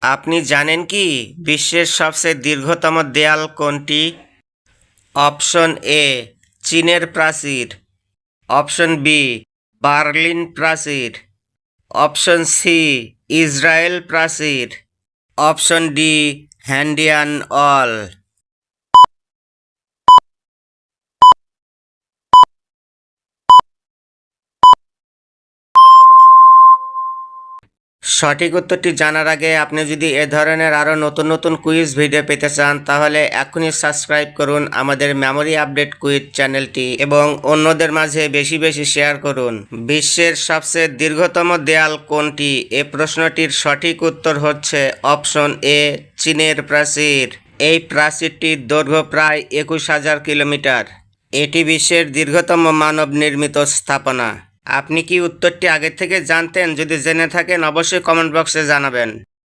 আপনি জানেন কি বিশ্বের সবচেয়ে দীর্ঘতম দেয়াল কোনটি? অপশন এ চীনের প্রাচীর, অপশন বি বার্লিন প্রাচীর, অপশন সি ইসরায়েল প্রাচীর, অপশন ডি হ্যান্ডিয়ান ওয়াল। সঠিক উত্তরটি জানার আগে আপনি যদি এ ধরনের আরও নতুন নতুন কুইজ ভিডিও পেতে চান তাহলে এখনই সাবস্ক্রাইব করুন আমাদের মেমোরি আপডেট কুইজ চ্যানেলটি এবং অন্যদের মাঝে বেশি বেশি শেয়ার করুন। বিশ্বের সবচেয়ে দীর্ঘতম দেয়াল কোনটি? এ প্রশ্নটির সঠিক উত্তর হচ্ছে অপশন এ চীনের প্রাচীর। এই প্রাচীরটির দৈর্ঘ্য প্রায় 21,000 কিলোমিটার। এটি বিশ্বের দীর্ঘতম মানব নির্মিত স্থাপনা। আপনি কি উত্তরটি আগে থেকে জানতেন? যদি জেনে থাকেন অবশ্যই কমেন্ট বক্সে জানাবেন।